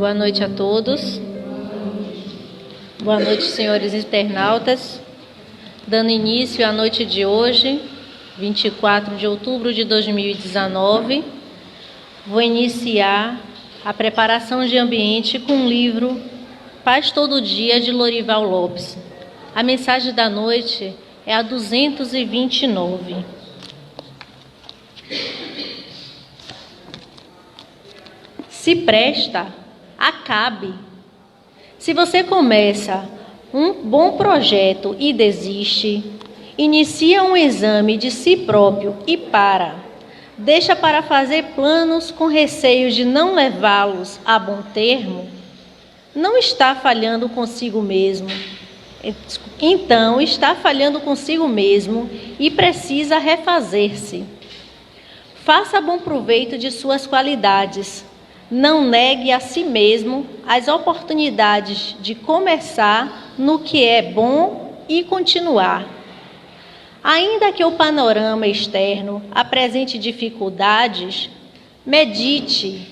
Boa noite a todos. Boa noite, senhores internautas. Dando início à noite de hoje, 24 de outubro de 2019, vou iniciar a preparação de ambiente com o livro Paz Todo Dia, de Lorival Lopes. A mensagem da noite é a 229. Se presta, acabe. Se você começa um bom projeto e desiste, inicia um exame de si próprio e deixa para fazer planos com receio de não levá-los a bom termo, não está falhando consigo mesmo. Então, está falhando consigo mesmo e precisa refazer-se. Faça bom proveito de suas qualidades. Não negue a si mesmo as oportunidades de começar no que é bom e continuar. Ainda que o panorama externo apresente dificuldades, medite,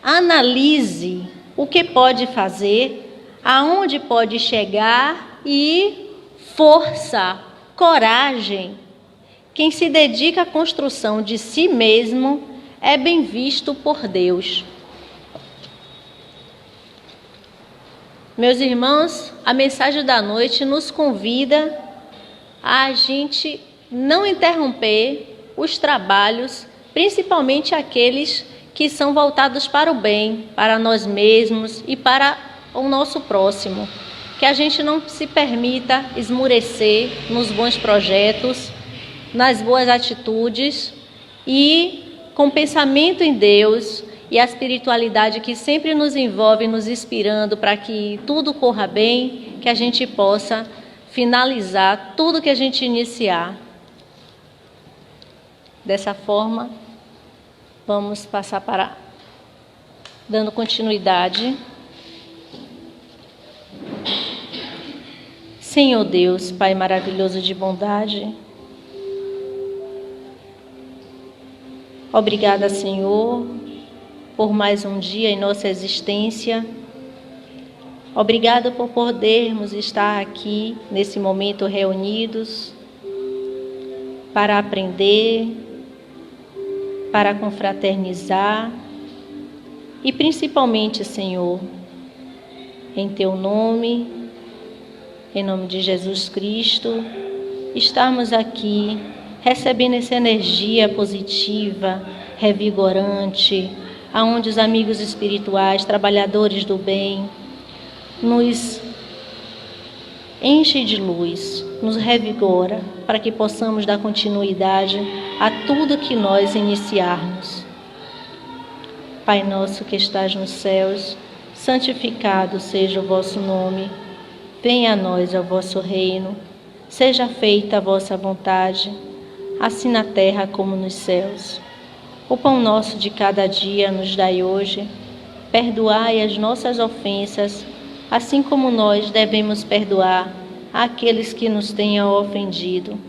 analise o que pode fazer, aonde pode chegar e força, coragem. Quem se dedica à construção de si mesmo é bem visto por Deus. Meus irmãos, a mensagem da noite nos convida a gente não interromper os trabalhos, principalmente aqueles que são voltados para o bem, para nós mesmos e para o nosso próximo. Que a gente não se permita esmurecer nos bons projetos, nas boas atitudes e com pensamento em Deus e a espiritualidade que sempre nos envolve, nos inspirando para que tudo corra bem, que a gente possa finalizar tudo que a gente iniciar. Dessa forma, vamos passar para dando continuidade. Senhor Deus, Pai maravilhoso de bondade, obrigada, Senhor, por mais um dia em nossa existência. Obrigada por podermos estar aqui, nesse momento, reunidos, para aprender, para confraternizar e, principalmente, Senhor, em Teu nome, em nome de Jesus Cristo, estarmos aqui recebendo essa energia positiva, revigorante, aonde os amigos espirituais, trabalhadores do bem, nos enche de luz, nos revigora, para que possamos dar continuidade a tudo que nós iniciarmos. Pai nosso que estás nos céus, santificado seja o vosso nome, venha a nós o vosso reino, seja feita a vossa vontade, assim na terra como nos céus. O pão nosso de cada dia nos dai hoje, perdoai as nossas ofensas, assim como nós devemos perdoar àqueles que nos tenham ofendido.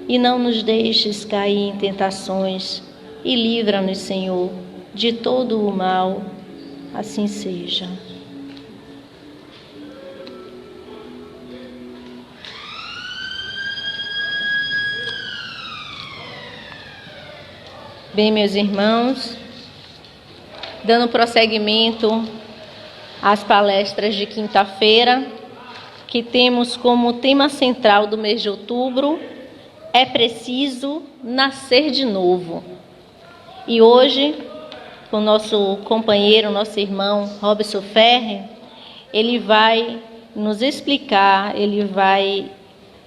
E não nos deixes cair em tentações, e livra-nos, Senhor, de todo o mal. Assim seja. Bem, meus irmãos, dando prosseguimento às palestras de quinta-feira, que temos como tema central do mês de outubro, é preciso nascer de novo. E hoje, com o nosso companheiro, nosso irmão Robson Ferrer, ele vai nos explicar, ele vai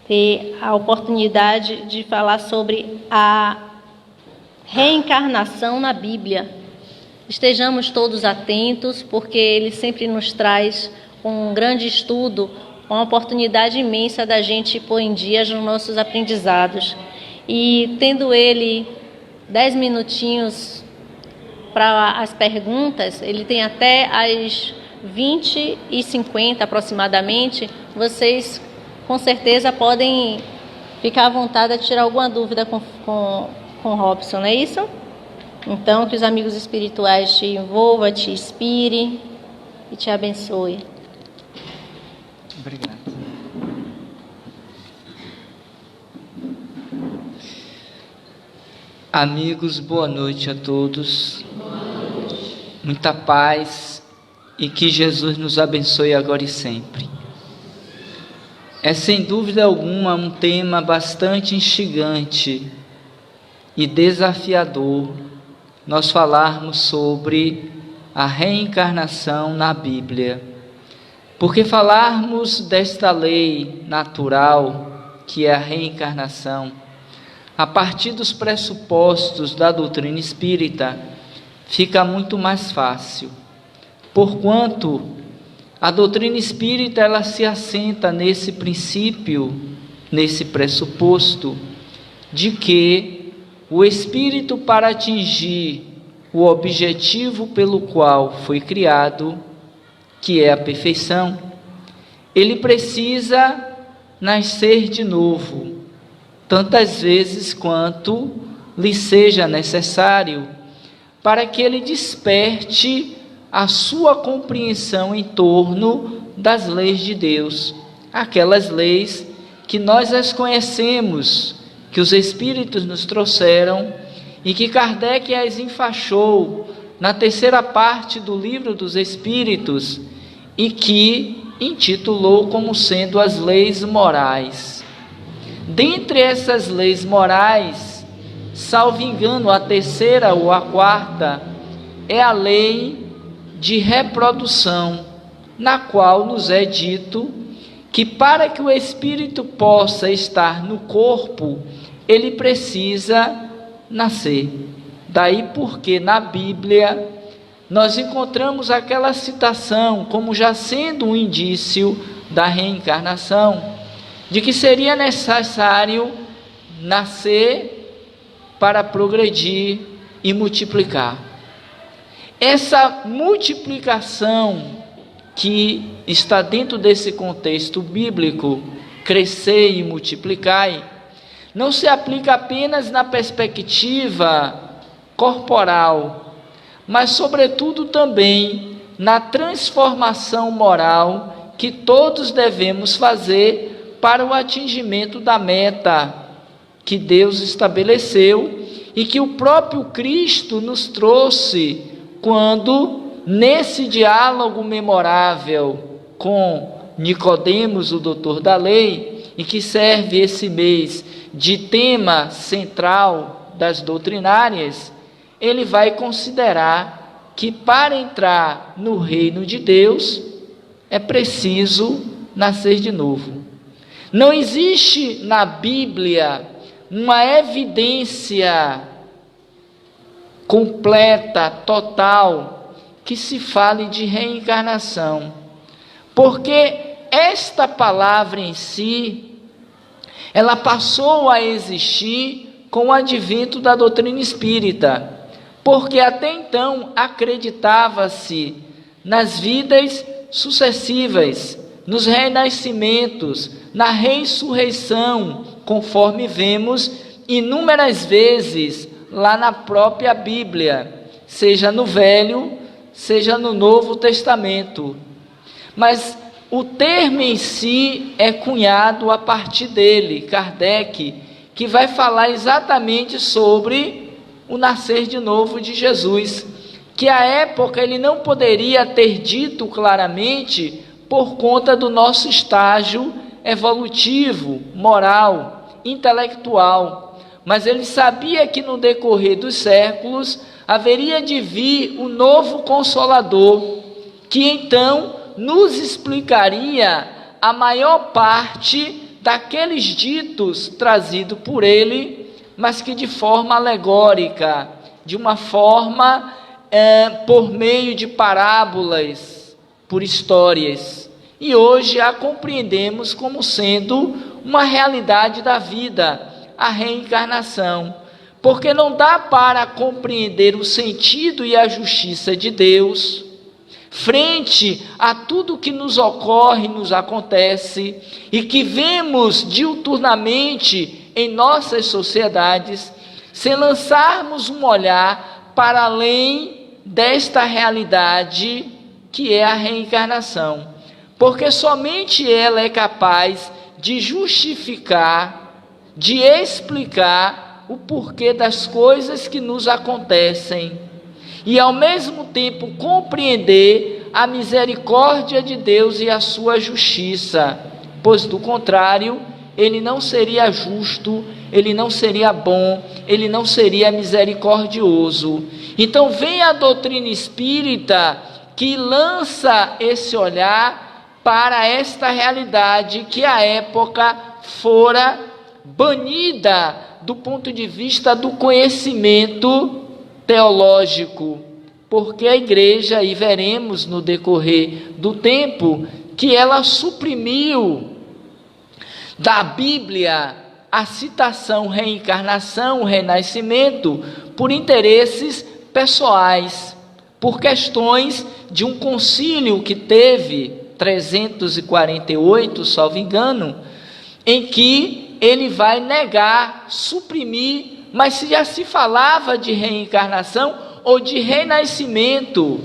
ter a oportunidade de falar sobre a reencarnação na Bíblia. Estejamos todos atentos, porque ele sempre nos traz um grande estudo, uma oportunidade imensa da gente pôr em dia os nossos aprendizados. E tendo ele 10 minutinhos para as perguntas, ele tem até as 20h50 aproximadamente, vocês com certeza podem ficar à vontade de tirar alguma dúvida com Robson, não é isso? Então, que os amigos espirituais te envolvam, te inspirem e te abençoe. Obrigado. Amigos, boa noite a todos. Muita paz e que Jesus nos abençoe agora e sempre. É sem dúvida alguma um tema bastante instigante e desafiador nós falarmos sobre a reencarnação na Bíblia. Porque falarmos desta lei natural, que é a reencarnação, a partir dos pressupostos da doutrina espírita, fica muito mais fácil. Porquanto a doutrina espírita ela se assenta nesse princípio, nesse pressuposto, de que o espírito, para atingir o objetivo pelo qual foi criado, que é a perfeição, ele precisa nascer de novo, tantas vezes quanto lhe seja necessário, para que ele desperte a sua compreensão em torno das leis de Deus, aquelas leis que nós as conhecemos, que os Espíritos nos trouxeram e que Kardec as enfaixou na terceira parte do Livro dos Espíritos e que intitulou como sendo as leis morais. Dentre essas leis morais, salvo engano, a terceira ou a quarta é a lei de reprodução, na qual nos é dito que para que o espírito possa estar no corpo, ele precisa nascer. Daí porque na Bíblia nós encontramos aquela citação como já sendo um indício da reencarnação, de que seria necessário nascer para progredir e multiplicar. Essa multiplicação que está dentro desse contexto bíblico, crescer e multiplicai, não se aplica apenas na perspectiva corporal, mas sobretudo também na transformação moral que todos devemos fazer para o atingimento da meta que Deus estabeleceu e que o próprio Cristo nos trouxe quando, nesse diálogo memorável com Nicodemos, o doutor da lei, e que serve esse mês de tema central das doutrinárias, ele vai considerar que para entrar no reino de Deus é preciso nascer de novo. Não existe na Bíblia uma evidência completa, total, que se fale de reencarnação, porque esta palavra em si, ela passou a existir com o advento da doutrina espírita, porque até então acreditava-se nas vidas sucessivas, nos renascimentos, na ressurreição, conforme vemos inúmeras vezes lá na própria Bíblia, seja no Velho, seja no Novo Testamento. Mas o termo em si é cunhado a partir dele, Kardec, que vai falar exatamente sobre o nascer de novo de Jesus, que à época ele não poderia ter dito claramente por conta do nosso estágio evolutivo, moral, intelectual, mas ele sabia que no decorrer dos séculos haveria de vir o novo Consolador, que então nos explicaria a maior parte daqueles ditos trazidos por ele, mas que de forma alegórica, de uma forma por meio de parábolas, por histórias. E hoje a compreendemos como sendo uma realidade da vida, a reencarnação, porque não dá para compreender o sentido e a justiça de Deus frente a tudo que nos ocorre, nos acontece e que vemos diuturnamente em nossas sociedades, sem lançarmos um olhar para além desta realidade que é a reencarnação, porque somente ela é capaz de justificar, de explicar o porquê das coisas que nos acontecem e ao mesmo tempo compreender a misericórdia de Deus e a sua justiça, pois do contrário, ele não seria justo, ele não seria bom, ele não seria misericordioso. Então vem a doutrina espírita que lança esse olhar para esta realidade que à época fora banida do ponto de vista do conhecimento teológico, porque a igreja, e veremos no decorrer do tempo, que ela suprimiu da Bíblia a citação reencarnação, renascimento, por interesses pessoais, por questões de um concílio que teve, 348, salvo engano, em que ele vai negar, suprimir, mas se já se falava de reencarnação ou de renascimento,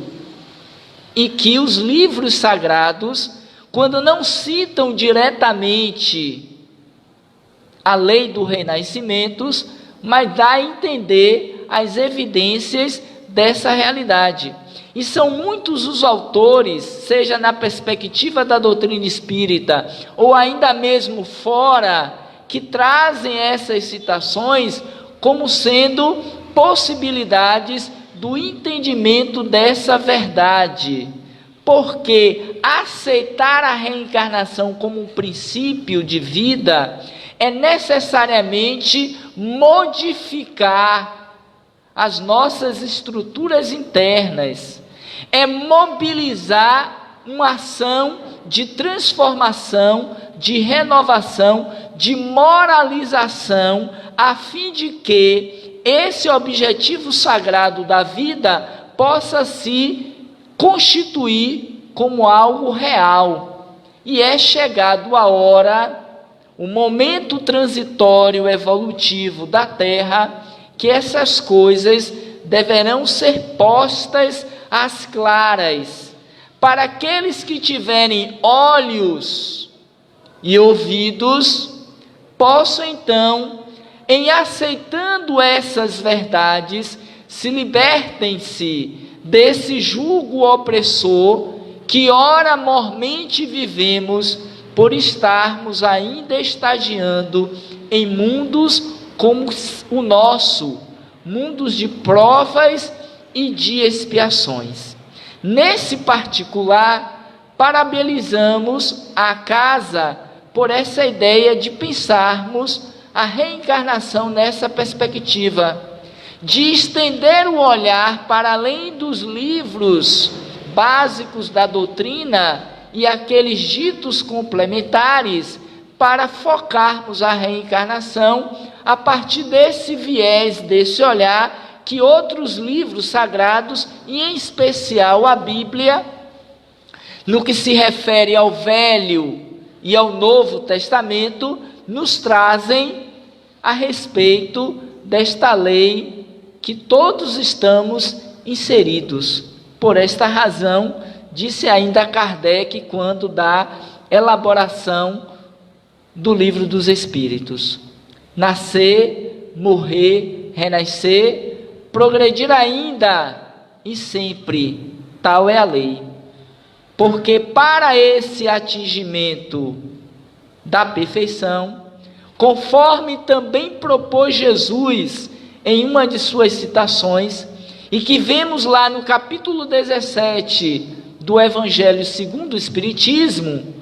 e que os livros sagrados, quando não citam diretamente a lei do renascimento, mas dá a entender as evidências dessa realidade. E são muitos os autores, seja na perspectiva da doutrina espírita, ou ainda mesmo fora, que trazem essas citações como sendo possibilidades do entendimento dessa verdade. Porque aceitar a reencarnação como um princípio de vida é necessariamente modificar as nossas estruturas internas, é mobilizar uma ação de transformação, de renovação, de moralização, a fim de que esse objetivo sagrado da vida possa se constituir como algo real. E é chegado a hora, o momento transitório evolutivo da Terra, que essas coisas deverão ser postas às claras, para aqueles que tiverem olhos e ouvidos, possam então, em aceitando essas verdades, se libertem-se desse jugo opressor que ora mormente vivemos, por estarmos ainda estagiando em mundos como o nosso, mundos de provas e de expiações. Nesse particular, parabenizamos a casa por essa ideia de pensarmos a reencarnação nessa perspectiva, de estender o olhar para além dos livros básicos da doutrina e aqueles ditos complementares, para focarmos a reencarnação a partir desse viés, desse olhar que outros livros sagrados, e em especial a Bíblia, no que se refere ao Velho e ao Novo Testamento, nos trazem a respeito desta lei que todos estamos inseridos. Por esta razão, disse ainda Kardec, quando da elaboração do Livro dos Espíritos: nascer, morrer, renascer, progredir ainda e sempre, tal é a lei. Porque para esse atingimento da perfeição, conforme também propôs Jesus em uma de suas citações, e que vemos lá no capítulo 17 do Evangelho segundo o Espiritismo: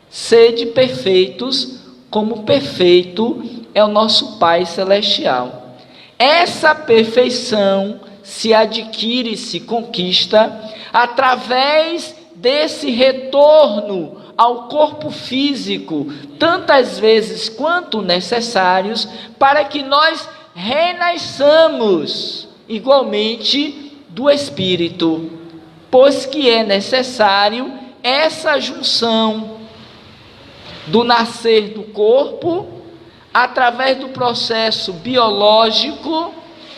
sede perfeitos, como perfeito é o nosso Pai Celestial. Essa perfeição se adquire, se conquista através desse retorno ao corpo físico, tantas vezes quanto necessários, para que nós renasçamos igualmente do Espírito, pois que é necessário essa junção do nascer do corpo, através do processo biológico,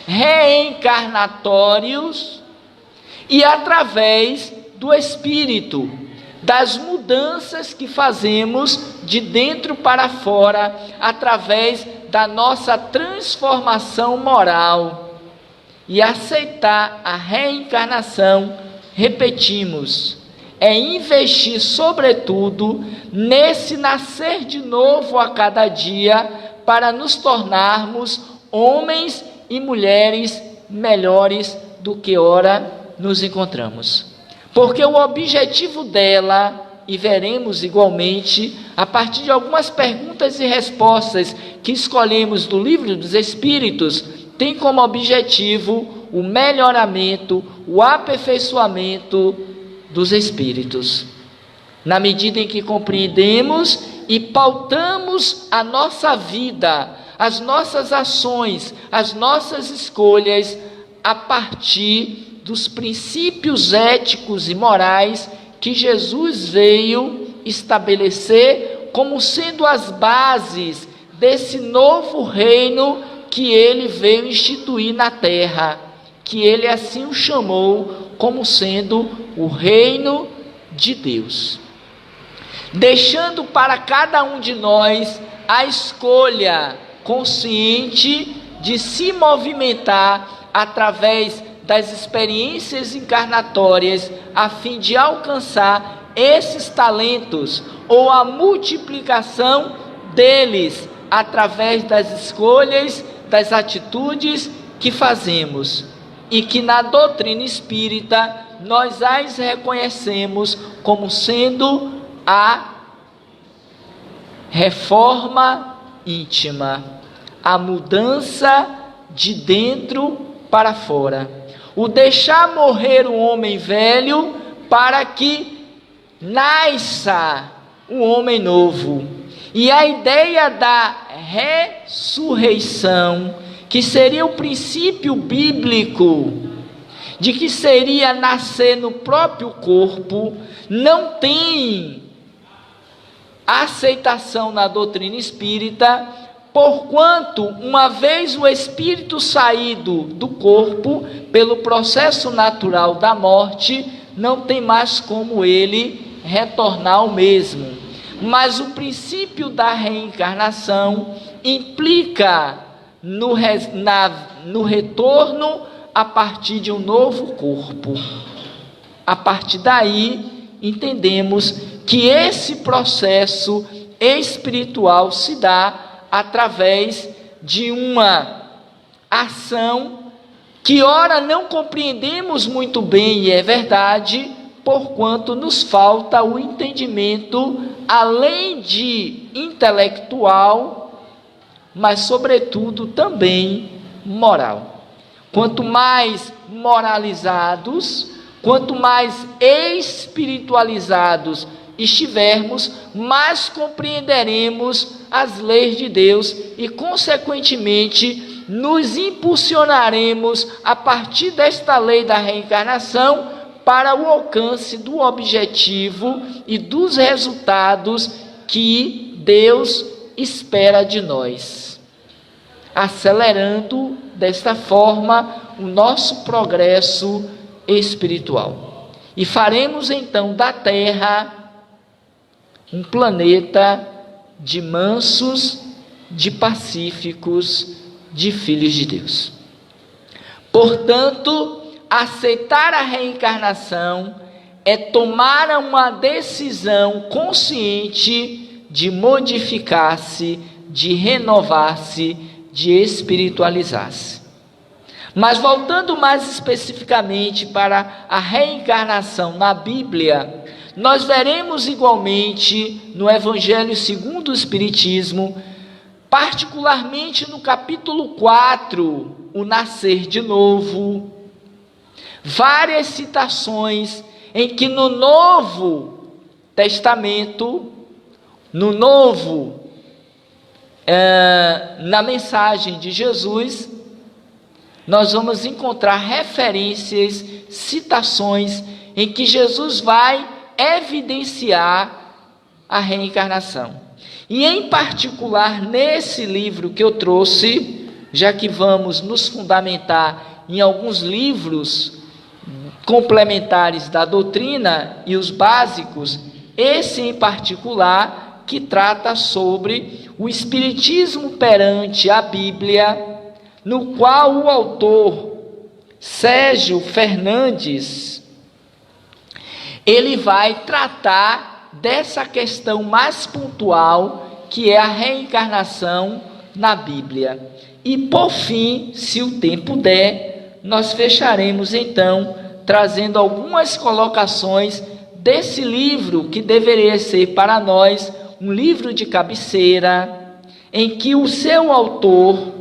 reencarnatórios, e através do Espírito, das mudanças que fazemos de dentro para fora, através da nossa transformação moral. E aceitar a reencarnação, repetimos, é investir sobretudo nesse nascer de novo a cada dia, para nos tornarmos homens e mulheres melhores do que ora nos encontramos. Porque o objetivo dela, e veremos igualmente, a partir de algumas perguntas e respostas que escolhemos do Livro dos Espíritos, tem como objetivo o melhoramento, o aperfeiçoamento dos espíritos. Na medida em que compreendemos e pautamos a nossa vida, as nossas ações, as nossas escolhas, a partir dos princípios éticos e morais que Jesus veio estabelecer como sendo as bases desse novo reino que ele veio instituir na terra, que ele assim o chamou como sendo o reino de Deus, deixando para cada um de nós a escolha consciente de se movimentar através das experiências encarnatórias, a fim de alcançar esses talentos, ou a multiplicação deles, através das escolhas, das atitudes que fazemos, e que na doutrina espírita nós as reconhecemos como sendo a reforma íntima, a mudança de dentro para fora, o deixar morrer o homem velho para que nasça um homem novo. E a ideia da ressurreição, que seria o princípio bíblico de que seria nascer no próprio corpo, não tem aceitação na doutrina espírita, porquanto, uma vez o espírito saído do corpo, pelo processo natural da morte, não tem mais como ele retornar ao mesmo. Mas o princípio da reencarnação implica no retorno a partir de um novo corpo. A partir daí, entendemos que esse processo espiritual se dá através de uma ação que ora não compreendemos muito bem, e é verdade, porquanto nos falta o entendimento, além de intelectual, mas sobretudo também moral. Quanto mais moralizados, quanto mais espiritualizados estivermos, mais compreenderemos as leis de Deus e, consequentemente, nos impulsionaremos a partir desta lei da reencarnação para o alcance do objetivo e dos resultados que Deus espera de nós, acelerando desta forma o nosso progresso espiritual. E faremos então da Terra um planeta de mansos, de pacíficos, de filhos de Deus. Portanto, aceitar a reencarnação é tomar uma decisão consciente de modificar-se, de renovar-se, de espiritualizar-se. Mas voltando mais especificamente para a reencarnação na Bíblia, nós veremos igualmente no Evangelho segundo o Espiritismo, particularmente no capítulo 4, o nascer de novo, várias citações em que no Novo Testamento, na mensagem de Jesus, nós vamos encontrar referências, citações em que Jesus vai evidenciar a reencarnação. E em particular nesse livro que eu trouxe, já que vamos nos fundamentar em alguns livros complementares da doutrina e os básicos, esse em particular, que trata sobre o Espiritismo perante a Bíblia, no qual o autor Sérgio Fernandes, ele vai tratar dessa questão mais pontual, que é a reencarnação na Bíblia. E por fim, se o tempo der, nós fecharemos então trazendo algumas colocações desse livro, que deveria ser para nós um livro de cabeceira, em que o seu autor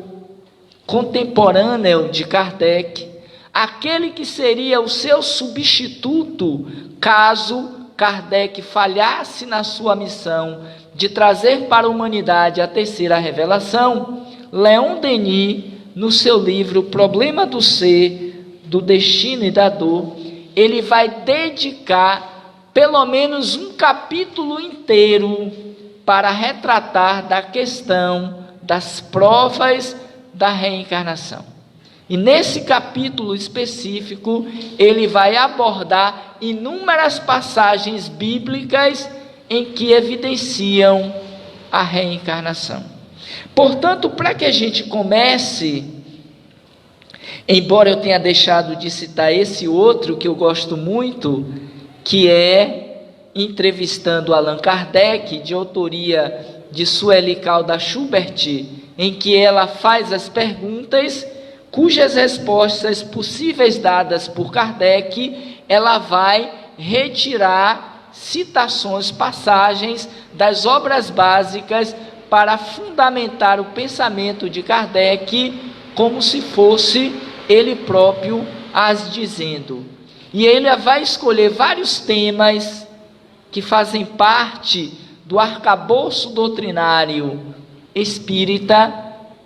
contemporâneo de Kardec, aquele que seria o seu substituto caso Kardec falhasse na sua missão de trazer para a humanidade a terceira revelação, Leon Denis, no seu livro Problema do Ser, do Destino e da Dor, ele vai dedicar pelo menos um capítulo inteiro para retratar da questão das provas da reencarnação. E nesse capítulo específico, ele vai abordar inúmeras passagens bíblicas em que evidenciam a reencarnação. Portanto, para que a gente comece, embora eu tenha deixado de citar esse outro que eu gosto muito, que é Entrevistando Allan Kardec, de autoria de Sueli Calda Schubert, em que ela faz as perguntas, cujas respostas possíveis dadas por Kardec, ela vai retirar citações, passagens das obras básicas para fundamentar o pensamento de Kardec, como se fosse ele próprio as dizendo. E ele vai escolher vários temas que fazem parte do arcabouço doutrinário espírita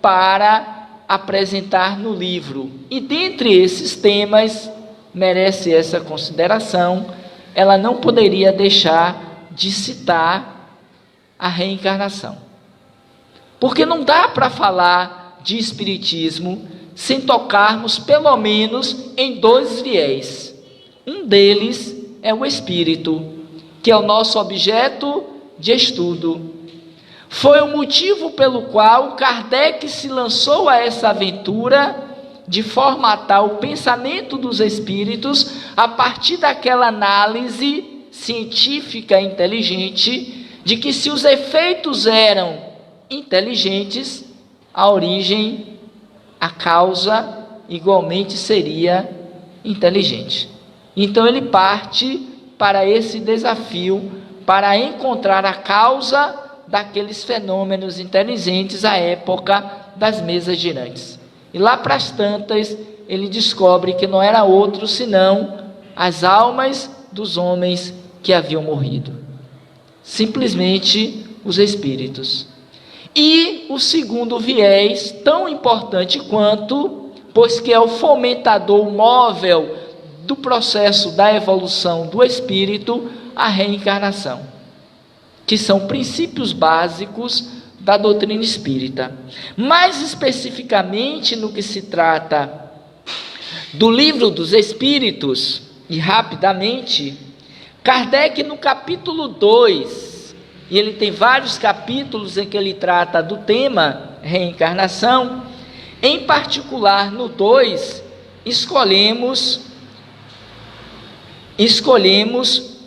para apresentar no livro. E dentre esses temas, merece essa consideração, ela não poderia deixar de citar a reencarnação. Porque não dá para falar de espiritismo sem tocarmos pelo menos em dois viés. Um deles é o espírito, que é o nosso objeto de estudo. Foi o motivo pelo qual Kardec se lançou a essa aventura de formatar o pensamento dos espíritos a partir daquela análise científica inteligente de que, se os efeitos eram inteligentes, a origem, a causa, igualmente seria inteligente. Então ele parte para esse desafio, para encontrar a causa daqueles fenômenos inteligentes à época das mesas girantes. E lá para as tantas, ele descobre que não era outro senão as almas dos homens que haviam morrido. Simplesmente os espíritos. E o segundo viés, tão importante quanto, pois que é o fomentador móvel do processo da evolução do espírito, a reencarnação, que são princípios básicos da doutrina espírita. Mais especificamente no que se trata do Livro dos Espíritos, e rapidamente, Kardec no capítulo 2, e ele tem vários capítulos em que ele trata do tema reencarnação, em particular no 2, escolhemos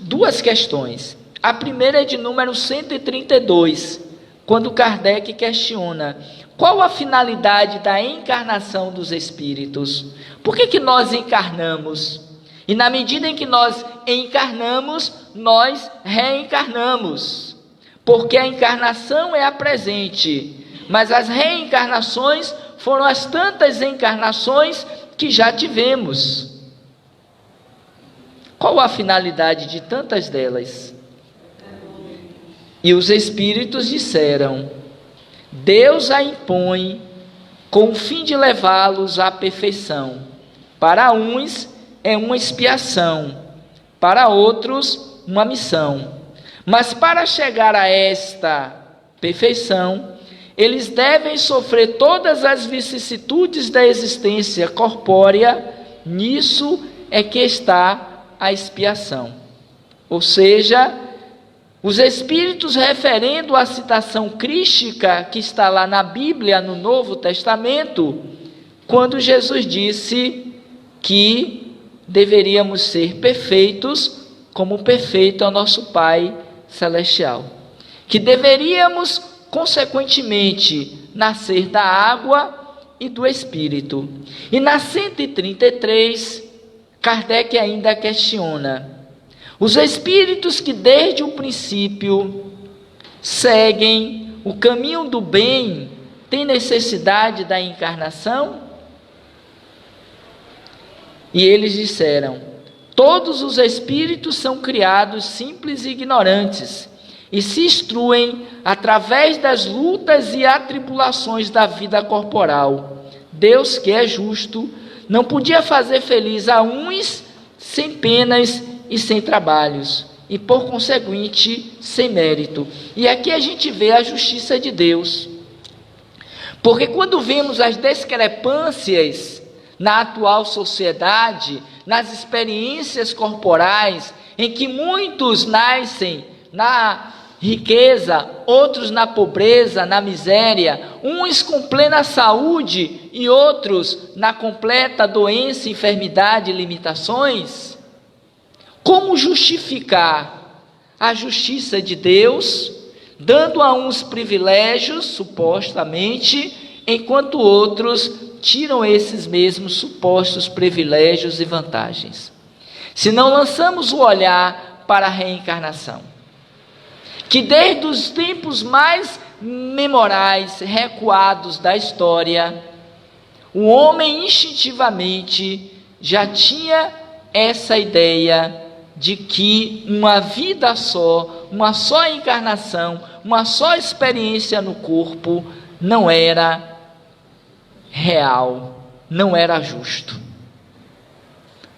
duas questões. A primeira é de número 132, quando Kardec questiona: qual a finalidade da encarnação dos espíritos? Por que nós encarnamos? E na medida em que nós encarnamos, nós reencarnamos. Porque a encarnação é a presente, mas as reencarnações foram as tantas encarnações que já tivemos. Qual a finalidade de tantas delas? E os espíritos disseram: Deus a impõe com o fim de levá-los à perfeição. Para uns é uma expiação, para outros uma missão. Mas para chegar a esta perfeição, eles devem sofrer todas as vicissitudes da existência corpórea. Nisso é que está a expiação. Ou seja, os espíritos, referendo à citação crística que está lá na Bíblia, no Novo Testamento, quando Jesus disse que deveríamos ser perfeitos, como perfeito é o nosso Pai Celestial. Que deveríamos, consequentemente, nascer da água e do Espírito. E na 133, Kardec ainda questiona: os espíritos que desde o princípio seguem o caminho do bem têm necessidade da encarnação? E eles disseram: todos os espíritos são criados simples e ignorantes e se instruem através das lutas e atribulações da vida corporal. Deus, que é justo, não podia fazer feliz a uns sem penas e sem trabalhos, e por conseguinte sem mérito. E aqui a gente vê a justiça de Deus, porque quando vemos as discrepâncias na atual sociedade, nas experiências corporais, em que muitos nascem na riqueza, outros na pobreza, na miséria, uns com plena saúde e outros na completa doença, enfermidade e limitações, como justificar a justiça de Deus, dando a uns privilégios, supostamente, enquanto outros tiram esses mesmos supostos privilégios e vantagens? Se não lançamos o olhar para a reencarnação, que desde os tempos mais memorais, recuados da história, o homem instintivamente já tinha essa ideia de que uma vida só, uma só encarnação, uma só experiência no corpo não era real, não era justo.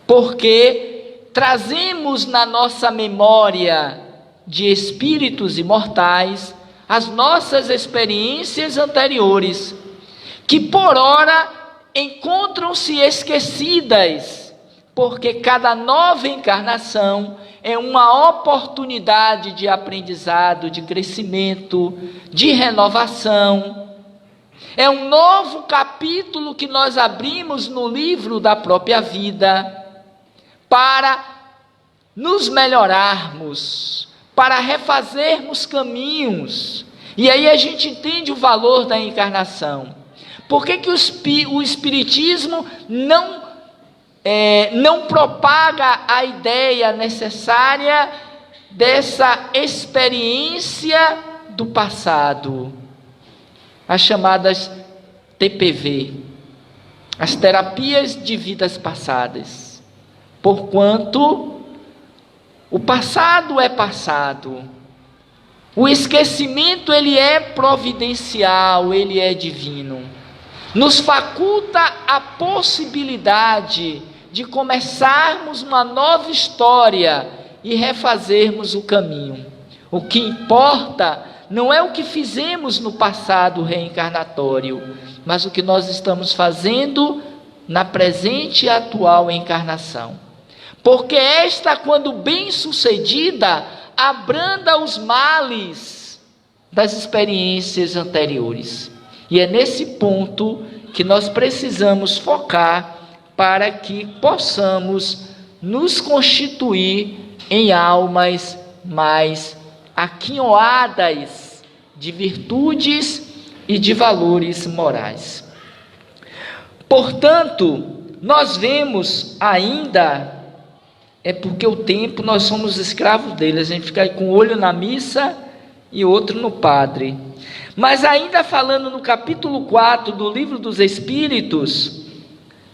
Porque trazemos na nossa memória de espíritos imortais as nossas experiências anteriores, que por ora encontram-se esquecidas, porque cada nova encarnação é uma oportunidade de aprendizado, de crescimento, de renovação. É um novo capítulo que nós abrimos no livro da própria vida, para nos melhorarmos, para refazermos caminhos. E aí a gente entende o valor da encarnação. Por que que o Espiritismo não propaga a ideia necessária dessa experiência do passado? As chamadas TPV, as terapias de vidas passadas. Porquanto o passado é passado. O esquecimento, ele é providencial, ele é divino. Nos faculta a possibilidade de começarmos uma nova história e refazermos o caminho. O que importa não é o que fizemos no passado reencarnatório, mas o que nós estamos fazendo na presente e atual encarnação. Porque esta, quando bem sucedida, abranda os males das experiências anteriores. E é nesse ponto que nós precisamos focar para que possamos nos constituir em almas mais aquinhoadas de virtudes e de valores morais. Portanto, nós vemos ainda, é porque o tempo nós somos escravos dele, a gente fica aí com um olho na missa e outro no padre. Mas ainda falando no capítulo 4 do Livro dos Espíritos,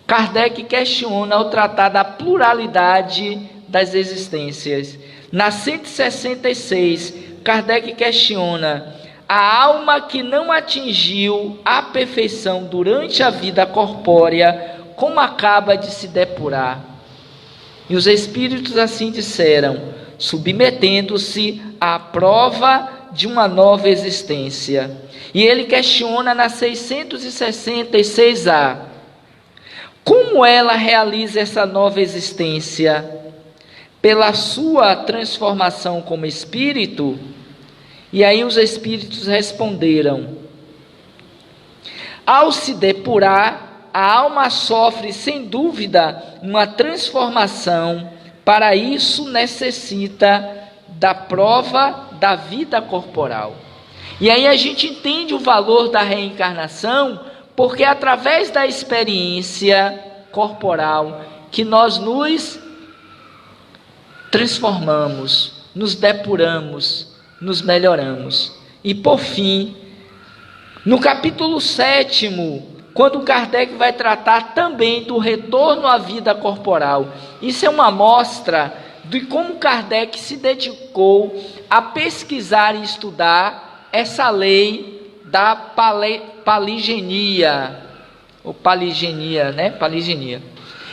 Kardec questiona ao tratar da pluralidade das existências. Na 166, Kardec questiona: a alma que não atingiu a perfeição durante a vida corpórea, como acaba de se depurar? E os espíritos assim disseram, submetendo-se à prova de uma nova existência. E ele questiona na 666A: Como ela realiza essa nova existência? Pela sua transformação como espírito? E aí os espíritos responderam: ao se depurar, a alma sofre sem dúvida uma transformação. Para isso necessita da prova da vida corporal. E aí a gente entende o valor da reencarnação, porque é através da experiência corporal que nós nos transformamos, nos depuramos, nos melhoramos. E por fim, no capítulo 7º, quando Kardec vai tratar também do retorno à vida corporal, isso é uma amostra de como Kardec se dedicou a pesquisar e estudar essa lei da paligenia, ou paligenia, né? Paligenia,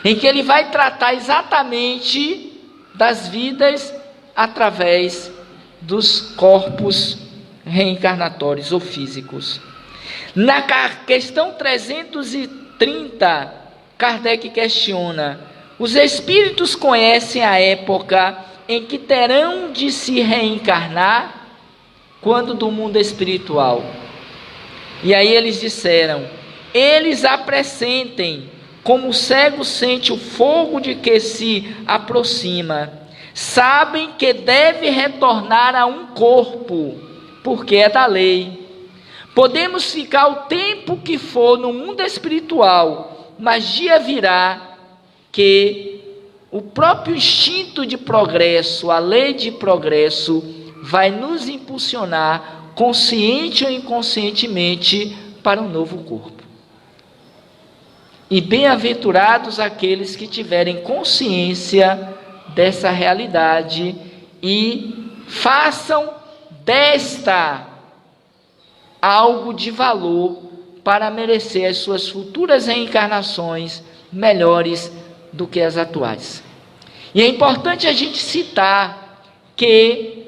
em que ele vai tratar exatamente das vidas através dos corpos reencarnatórios ou físicos. Na questão 330, Kardec questiona: os espíritos conhecem a época em que terão de se reencarnar? Quando do mundo espiritual? E aí eles disseram: eles a pressentem, como o cego sente o fogo de que se aproxima. Sabem que deve retornar a um corpo, porque é da lei. Podemos ficar o tempo que for no mundo espiritual, mas dia virá que o próprio instinto de progresso, a lei de progresso, vai nos impulsionar, consciente ou inconscientemente, para um novo corpo. E bem-aventurados aqueles que tiverem consciência dessa realidade e façam desta algo de valor para merecer as suas futuras reencarnações melhores do que as atuais. E é importante a gente citar que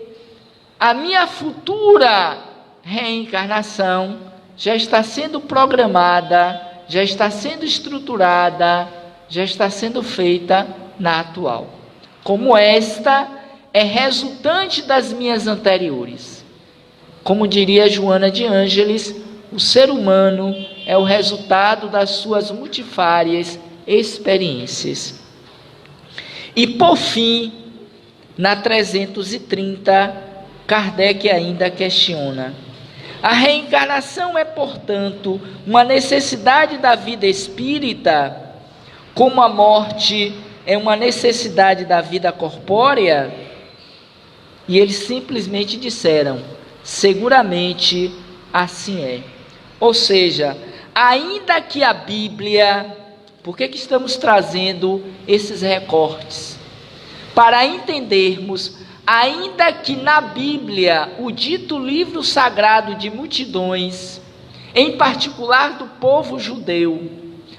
a minha futura reencarnação já está sendo programada, já está sendo estruturada, já está sendo feita na atual. Como esta é resultante das minhas anteriores. Como diria Joana de Ângeles, o ser humano é o resultado das suas multifárias experiências. E por fim, na 330, Kardec ainda questiona: a reencarnação é, portanto, uma necessidade da vida espírita, como a morte é uma necessidade da vida corpórea? E eles simplesmente disseram: seguramente assim é. Ou seja, ainda que a Bíblia... Por que estamos trazendo esses recortes? Para entendermos, ainda que na Bíblia, o dito livro sagrado de multidões, em particular do povo judeu,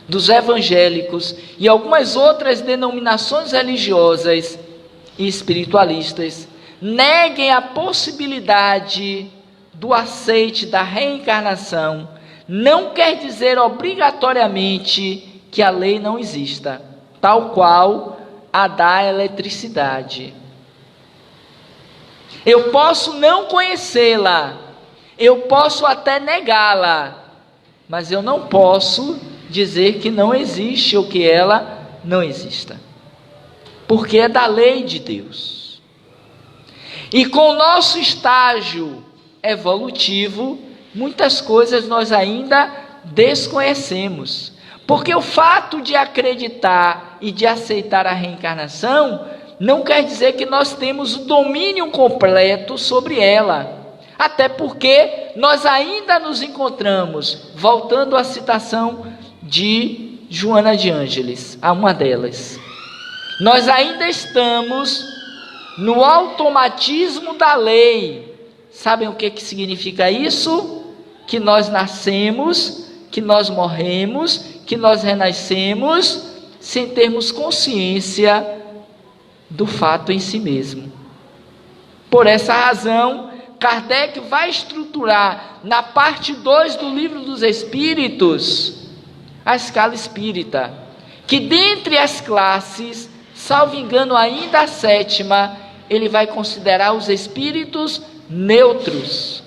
dos evangélicos e algumas outras denominações religiosas e espiritualistas, neguem a possibilidade do aceite da reencarnação, não quer dizer obrigatoriamente que a lei não exista, tal qual a da eletricidade. Eu posso não conhecê-la, eu posso até negá-la, mas eu não posso dizer que não existe ou que ela não exista, porque é da lei de Deus. E com o nosso estágio evolutivo, muitas coisas nós ainda desconhecemos, porque o fato de acreditar e de aceitar a reencarnação não quer dizer que nós temos o domínio completo sobre ela, até porque nós ainda nos encontramos, voltando à citação de Joana de Ângeles, a uma delas, nós ainda estamos no automatismo da lei. Sabem o que significa isso? Que nós nascemos, que nós morremos, que nós renascemos sem termos consciência do fato em si mesmo. Por essa razão, Kardec vai estruturar na parte 2 do Livro dos Espíritos a escala espírita, que dentre as classes, salvo engano ainda a sétima, ele vai considerar os espíritos neutros.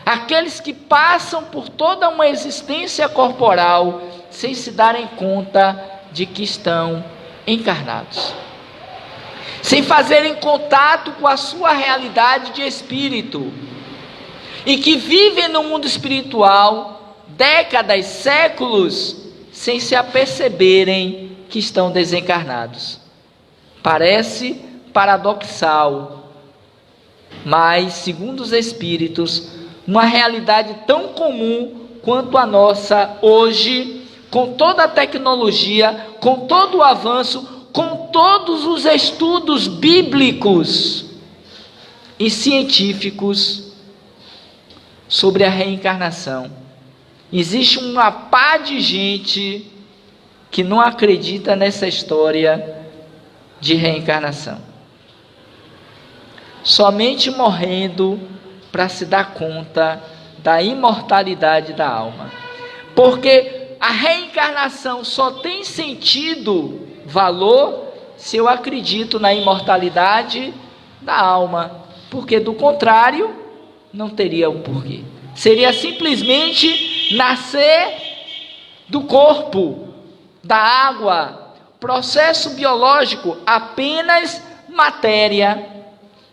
Aqueles que passam por toda uma existência corporal sem se darem conta de que estão encarnados, sem fazerem contato com a sua realidade de espírito, e que vivem no mundo espiritual décadas, séculos, sem se aperceberem que estão desencarnados. Parece paradoxal, mas, segundo os espíritos, uma realidade tão comum quanto a nossa hoje, com toda a tecnologia, com todo o avanço, com todos os estudos bíblicos e científicos sobre a reencarnação. Existe uma pá de gente que não acredita nessa história de reencarnação. Somente morrendo para se dar conta da imortalidade da alma. Porque a reencarnação só tem sentido, valor, se eu acredito na imortalidade da alma. Porque do contrário, não teria um porquê. Seria simplesmente nascer do corpo, da água, processo biológico, apenas matéria.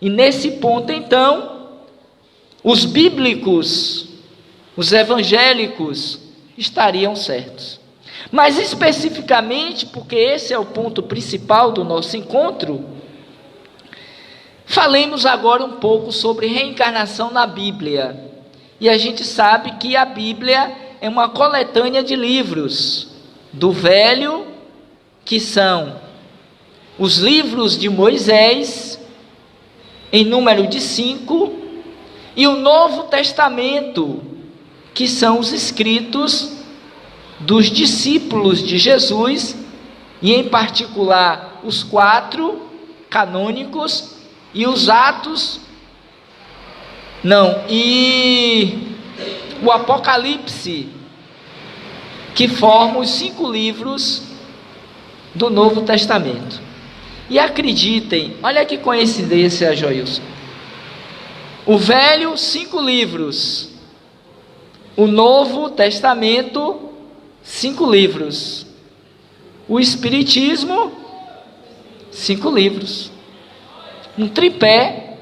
E nesse ponto, então, os bíblicos, os evangélicos, estariam certos. Mas especificamente, porque esse é o ponto principal do nosso encontro, falemos agora um pouco sobre reencarnação na Bíblia. E a gente sabe que a Bíblia é uma coletânea de livros do Velho, que são os livros de Moisés, em número de 5, e o Novo Testamento, que são os escritos dos discípulos de Jesus, e em particular os 4 canônicos e os Atos, e o Apocalipse, que formam os 5 livros do Novo Testamento. E acreditem, olha que coincidência, Joilson. O Velho, 5 livros. O Novo Testamento, 5 livros. O Espiritismo, 5 livros. Um tripé.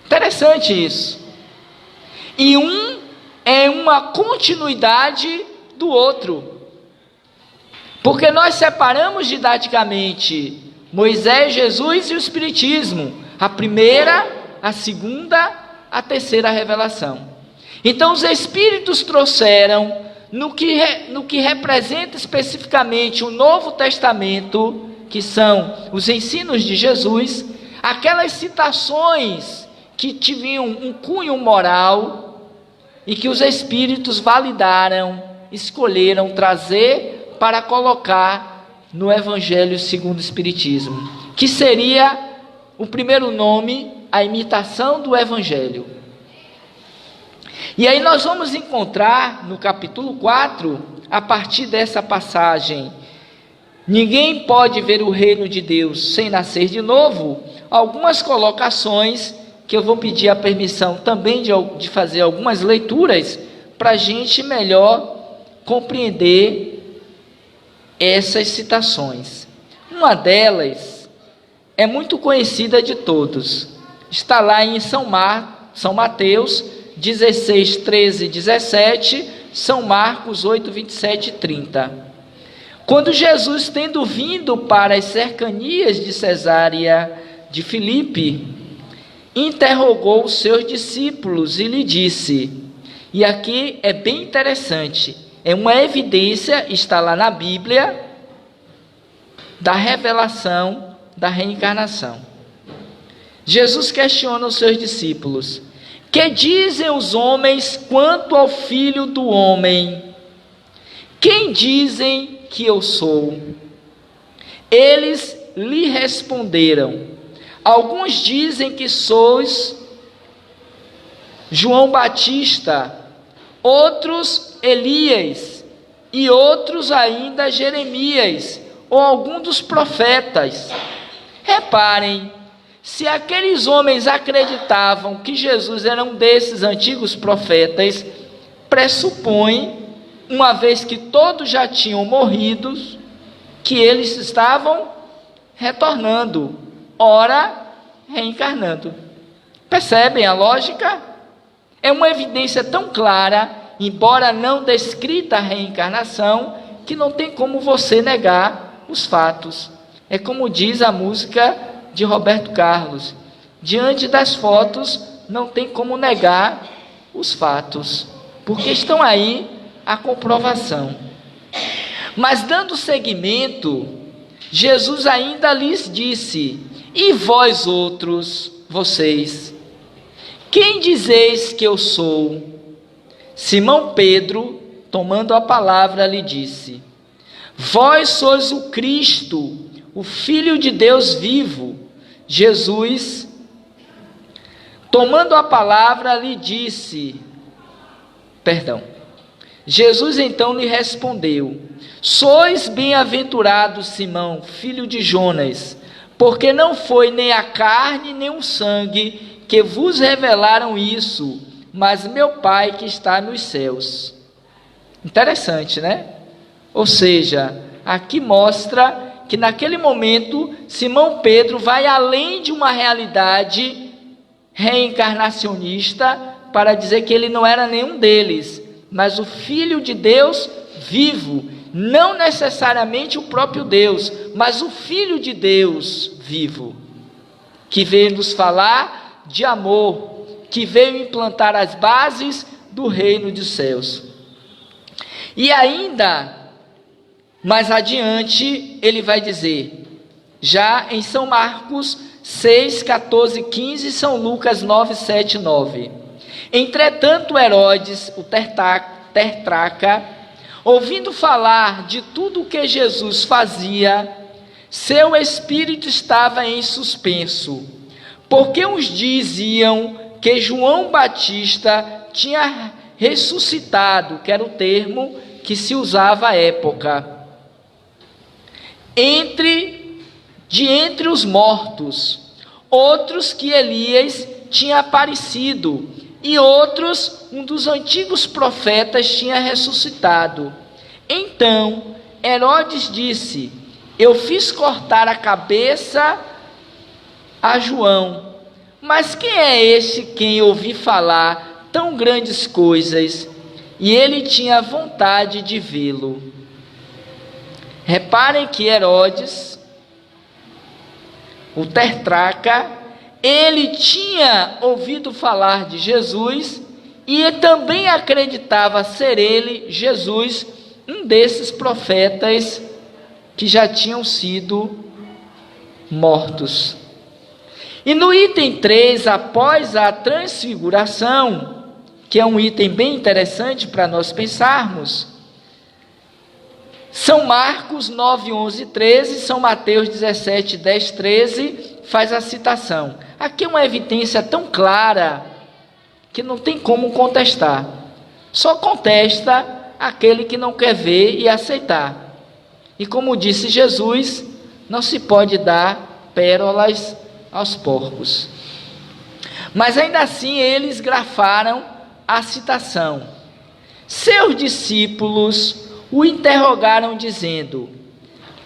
Interessante isso. E um é uma continuidade do outro. Porque nós separamos didaticamente Moisés, Jesus e o Espiritismo. A primeira, a segunda, a terceira revelação. Então os Espíritos trouxeram, no que representa especificamente o Novo Testamento, que são os ensinos de Jesus, aquelas citações que tinham um cunho moral e que os Espíritos validaram, escolheram trazer para colocar no Evangelho segundo o Espiritismo, que seria o primeiro nome, a imitação do Evangelho. E aí nós vamos encontrar no capítulo 4, a partir dessa passagem, ninguém pode ver o reino de Deus sem nascer de novo, algumas colocações que eu vou pedir a permissão também de fazer algumas leituras, para a gente melhor compreender essas citações. Uma delas é muito conhecida de todos, está lá em São Mateus 16, 13 e 17, São Marcos 8, 27 e 30. Quando Jesus, tendo vindo para as cercanias de Cesareia de Filipe, interrogou os seus discípulos e lhe disse, e aqui é bem interessante, é uma evidência, está lá na Bíblia, da revelação da reencarnação. Jesus questiona os seus discípulos, que dizem os homens quanto ao Filho do Homem? Quem dizem que eu sou? Eles lhe responderam, alguns dizem que sois João Batista, outros Elias, e outros ainda Jeremias ou algum dos profetas. Reparem, se aqueles homens acreditavam que Jesus era um desses antigos profetas, pressupõe, uma vez que todos já tinham morrido, que eles estavam retornando, ora reencarnando. Percebem a lógica? É uma evidência tão clara, embora não descrita a reencarnação, que não tem como você negar os fatos. É como diz a música de Roberto Carlos: diante das fotos não tem como negar os fatos, porque estão aí a comprovação. Mas dando seguimento, Jesus ainda lhes disse: e vós outros, vocês, quem dizeis que eu sou? Simão Pedro, tomando a palavra, lhe disse: vós sois o Cristo, o Filho de Deus vivo. Jesus, tomando a palavra, lhe disse, Jesus então lhe respondeu: sois bem-aventurado, Simão, filho de Jonas, porque não foi nem a carne nem o sangue que vos revelaram isso, mas meu Pai que está nos céus. Interessante, né? Ou seja, aqui mostra que naquele momento Simão Pedro vai além de uma realidade reencarnacionista para dizer que ele não era nenhum deles, mas o Filho de Deus vivo, não necessariamente o próprio Deus, mas o Filho de Deus vivo, que veio nos falar de amor, que veio implantar as bases do reino dos céus. E ainda mais adiante ele vai dizer, já em São Marcos 6, 14, 15, São Lucas 9, 7, 9. Entretanto Herodes, o tetrarca, ouvindo falar de tudo o que Jesus fazia, seu espírito estava em suspenso, porque uns diziam que João Batista tinha ressuscitado, que era o termo que se usava à época, de entre os mortos, outros que Elias tinha aparecido, e outros, um dos antigos profetas tinha ressuscitado. Então Herodes disse: eu fiz cortar a cabeça a João, mas quem é este quem ouvi falar tão grandes coisas? E ele tinha vontade de vê-lo. Reparem que Herodes, o tetrarca, ele tinha ouvido falar de Jesus e também acreditava ser ele, Jesus, um desses profetas que já tinham sido mortos. E no item 3, após a transfiguração, que é um item bem interessante para nós pensarmos, São Marcos 9, 11, 13, São Mateus 17, 10, 13, faz a citação. Aqui é uma evidência tão clara que não tem como contestar. Só contesta aquele que não quer ver e aceitar. E como disse Jesus, não se pode dar pérolas aos porcos. Mas ainda assim eles grafaram a citação. Seus discípulos o interrogaram dizendo: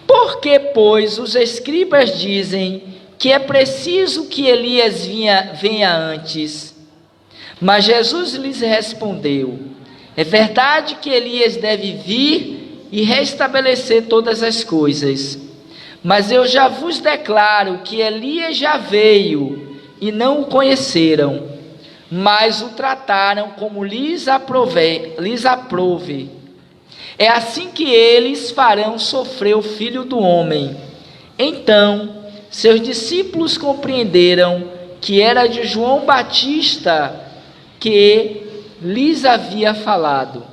por que, pois, os escribas dizem que é preciso que Elias venha antes? Mas Jesus lhes respondeu: é verdade que Elias deve vir e restabelecer todas as coisas, mas eu já vos declaro que Elias já veio e não o conheceram, mas o trataram como lhes aprouve. É assim que eles farão sofrer o Filho do Homem. Então seus discípulos compreenderam que era de João Batista que lhes havia falado.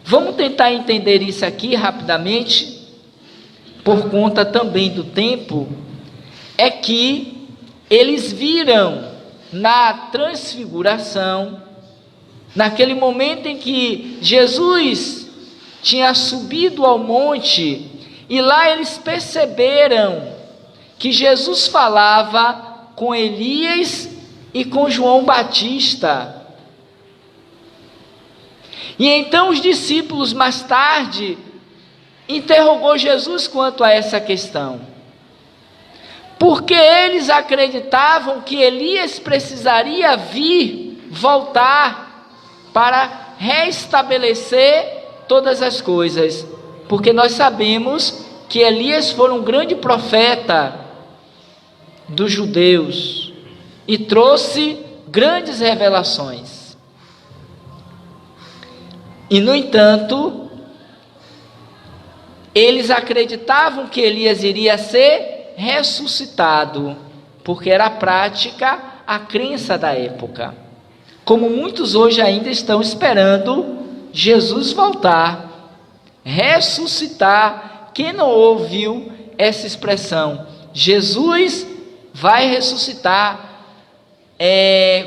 Vamos tentar entender isso aqui rapidamente, por conta também do tempo. É que eles viram na transfiguração, naquele momento em que Jesus tinha subido ao monte e lá eles perceberam que Jesus falava com Elias e com João Batista. E então os discípulos mais tarde interrogou Jesus quanto a essa questão, porque eles acreditavam que Elias precisaria voltar para restabelecer todas as coisas, porque nós sabemos que Elias foi um grande profeta dos judeus e trouxe grandes revelações. E no entanto, eles acreditavam que Elias iria ser ressuscitado, porque era a prática, a crença da época. Como muitos hoje ainda estão esperando Jesus voltar, ressuscitar. Quem não ouviu essa expressão? Jesus vai ressuscitar.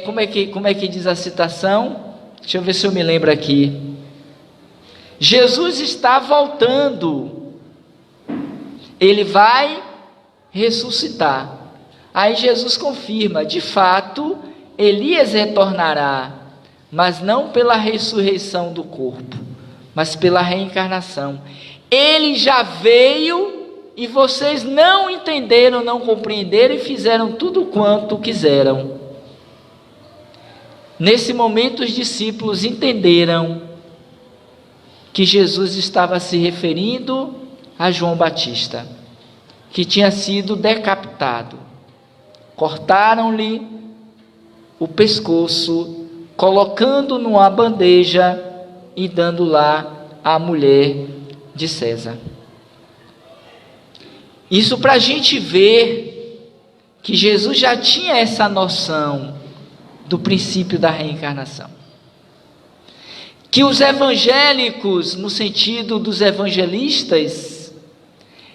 Como é que diz a citação? Deixa eu ver se eu me lembro aqui. Jesus está voltando, ele vai ressuscitar. Aí Jesus confirma, de fato, Elias retornará, mas não pela ressurreição do corpo, mas pela reencarnação. Ele já veio e vocês não entenderam, não compreenderam e fizeram tudo quanto quiseram. Nesse momento os discípulos entenderam que Jesus estava se referindo a João Batista, que tinha sido decapitado. Cortaram-lhe o pescoço, colocando numa bandeja e dando lá à mulher de César. Isso para a gente ver que Jesus já tinha essa noção do princípio da reencarnação. Que os evangélicos, no sentido dos evangelistas,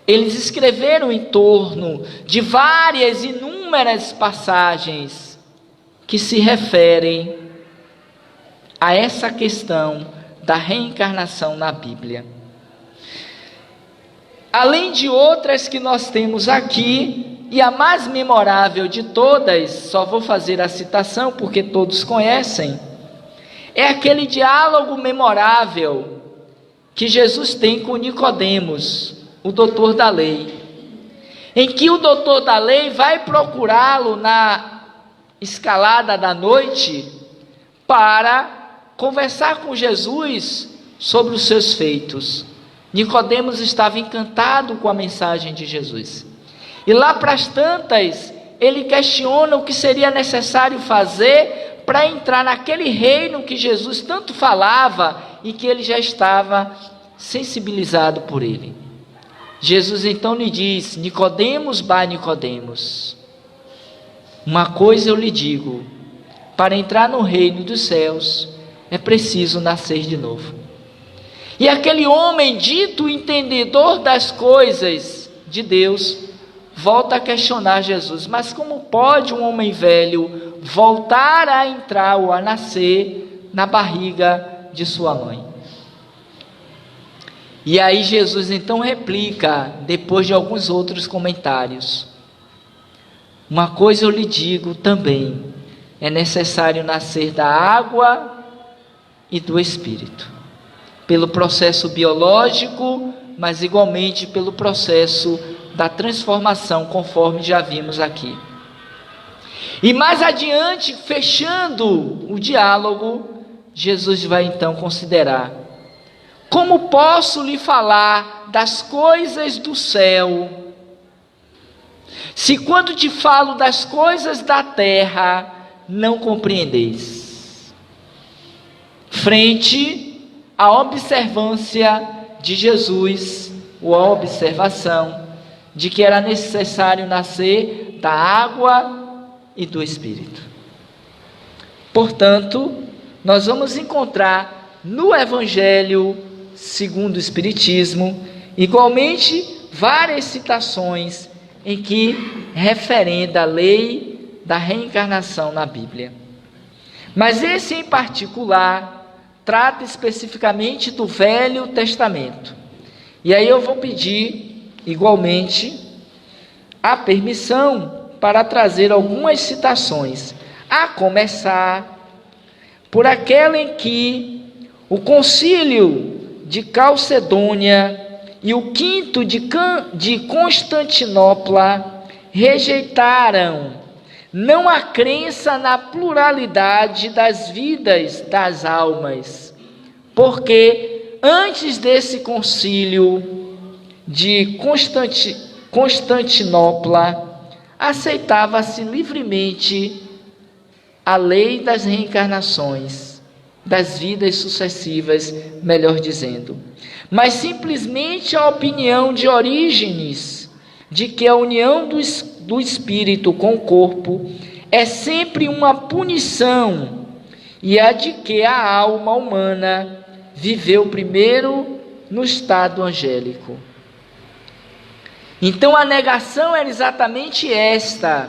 eles escreveram em torno de várias, inúmeras passagens que se referem a essa questão da reencarnação na Bíblia. Além de outras que nós temos aqui, e a mais memorável de todas, só vou fazer a citação porque todos conhecem, é aquele diálogo memorável que Jesus tem com Nicodemos, o doutor da lei, em que o doutor da lei vai procurá-lo na escalada da noite para conversar com Jesus sobre os seus feitos. Nicodemos estava encantado com a mensagem de Jesus. E lá para as tantas, ele questiona o que seria necessário fazer para entrar naquele reino que Jesus tanto falava e que ele já estava sensibilizado por ele. Jesus então lhe diz: Nicodemos, Nicodemos, uma coisa eu lhe digo, para entrar no reino dos céus é preciso nascer de novo. E aquele homem dito entendedor das coisas de Deus volta a questionar Jesus: mas como pode um homem velho voltar a entrar ou a nascer na barriga de sua mãe? E aí Jesus então replica, depois de alguns outros comentários: uma coisa eu lhe digo também, é necessário nascer da água e do Espírito, pelo processo biológico, mas igualmente pelo processo da transformação, conforme já vimos aqui. E mais adiante, fechando o diálogo, Jesus vai então considerar: como posso lhe falar das coisas do céu, se quando te falo das coisas da terra, não compreendeis? Frente à observância de Jesus, ou a observação de que era necessário nascer da água e do Espírito. Portanto, nós vamos encontrar no Evangelho segundo o Espiritismo, igualmente, várias citações em que referenda a lei da reencarnação na Bíblia. Mas esse em particular, trata especificamente do Velho Testamento. E aí eu vou pedir, igualmente, a permissão para trazer algumas citações, a começar por aquela em que o Concílio de Calcedônia e o Quinto de Constantinopla rejeitaram não a crença na pluralidade das vidas das almas, porque antes desse concílio de Constantinopla, aceitava-se livremente a lei das reencarnações, das vidas sucessivas, melhor dizendo, mas simplesmente a opinião de Orígenes de que a união do espírito com o corpo é sempre uma punição, e a de que a alma humana viveu primeiro no estado angélico. Então a negação era exatamente esta,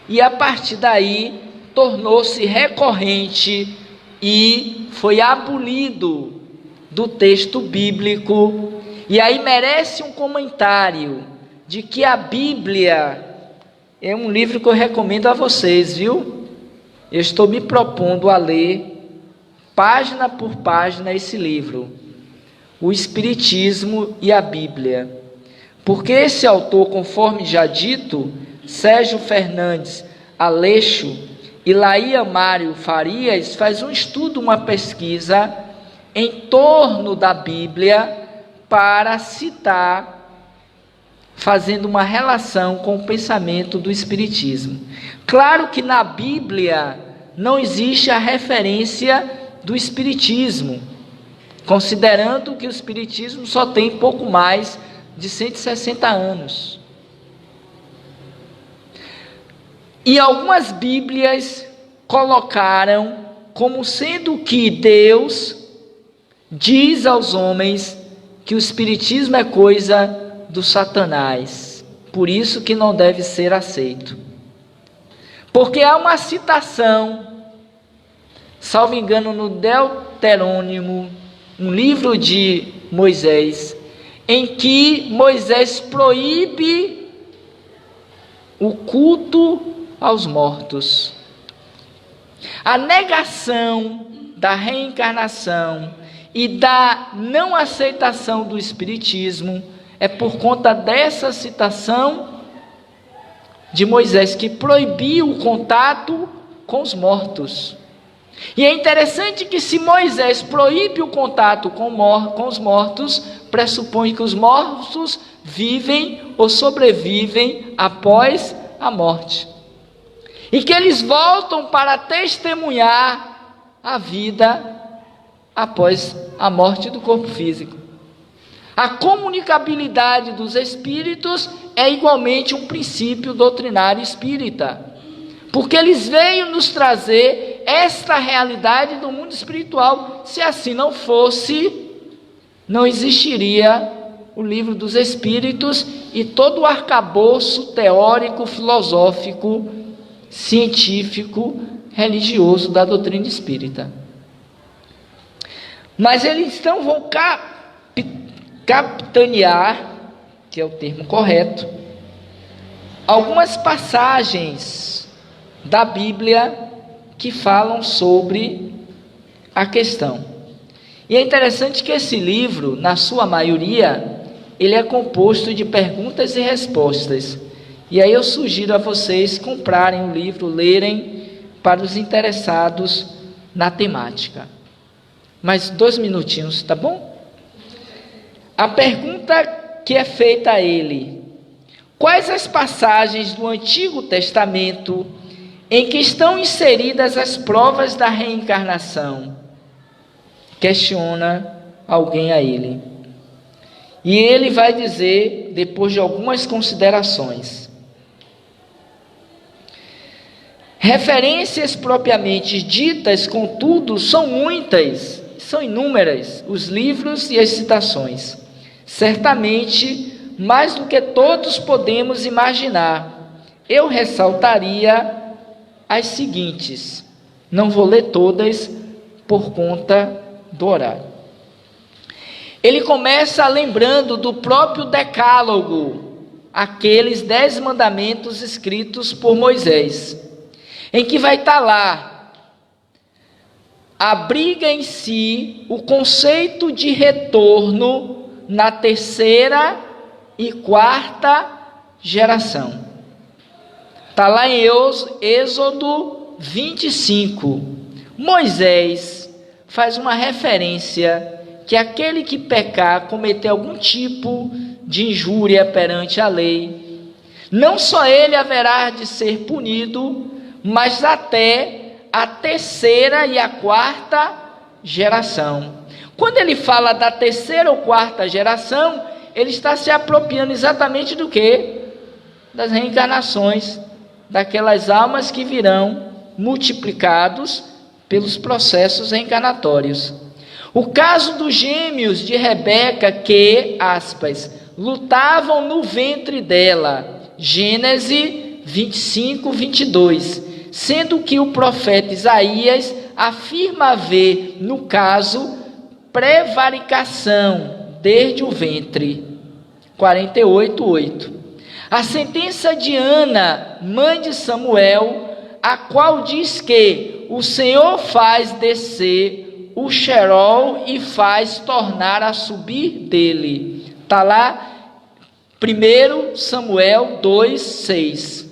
e a partir daí tornou-se recorrente e foi abolido do texto bíblico. E aí merece um comentário de que a Bíblia é um livro que eu recomendo a vocês, viu? Eu estou me propondo a ler, página por página, esse livro, O Espiritismo e a Bíblia. Porque esse autor, conforme já dito, Sérgio Fernandes Aleixo e Laia Mário Farias, faz um estudo, uma pesquisa em torno da Bíblia para citar, fazendo uma relação com o pensamento do Espiritismo. Claro que na Bíblia não existe a referência do Espiritismo, considerando que o Espiritismo só tem pouco mais de 160 anos. E algumas Bíblias colocaram como sendo que Deus diz aos homens que o Espiritismo é coisa do Satanás, por isso que não deve ser aceito. Porque há uma citação, salvo engano, no Deuteronômio, um livro de Moisés, em que Moisés proíbe o culto aos mortos. A negação da reencarnação e da não aceitação do Espiritismo é por conta dessa citação de Moisés, que proibiu o contato com os mortos. E é interessante que, se Moisés proíbe o contato com os mortos, pressupõe que os mortos vivem ou sobrevivem após a morte, e que eles voltam para testemunhar a vida após a morte do corpo físico. A comunicabilidade dos espíritos é igualmente um princípio doutrinário espírita, porque eles veio nos trazer esta realidade do mundo espiritual. Se assim não fosse, não existiria o livro dos Espíritos e todo o arcabouço teórico, filosófico, científico, religioso da doutrina espírita. Mas eles então vão capitanear, que é o termo correto, algumas passagens da Bíblia que falam sobre a questão. E é interessante que esse livro, na sua maioria, ele é composto de perguntas e respostas. E aí eu sugiro a vocês comprarem o livro, lerem, para os interessados na temática. Mais 2 minutinhos, tá bom? A pergunta que é feita a ele: quais as passagens do Antigo Testamento em que estão inseridas as provas da reencarnação? Questiona alguém a ele. E ele vai dizer, depois de algumas considerações: referências propriamente ditas, contudo, são muitas, são inúmeras, os livros e as citações. Certamente, mais do que todos podemos imaginar. Eu ressaltaria as seguintes. Não vou ler todas por conta do horário. Ele começa lembrando do próprio decálogo, aqueles 10 mandamentos escritos por Moisés, em que vai estar lá, abriga em si o conceito de retorno na terceira e quarta geração. Está lá em Êxodo 25. Moisés faz uma referência que aquele que pecar, cometer algum tipo de injúria perante a lei, não só ele haverá de ser punido, mas até a terceira e a quarta geração. Quando ele fala da terceira ou quarta geração, ele está se apropriando exatamente do quê? Das reencarnações, daquelas almas que virão multiplicados pelos processos reencarnatórios. O caso dos gêmeos de Rebeca que, aspas, lutavam no ventre dela, Gênesis 25, 22, sendo que o profeta Isaías afirma haver, no caso, prevaricação desde o ventre, 48, 8. A sentença de Ana, mãe de Samuel, a qual diz que o Senhor faz descer o Sheol e faz tornar a subir dele. Está lá, 1 Samuel 2, 6.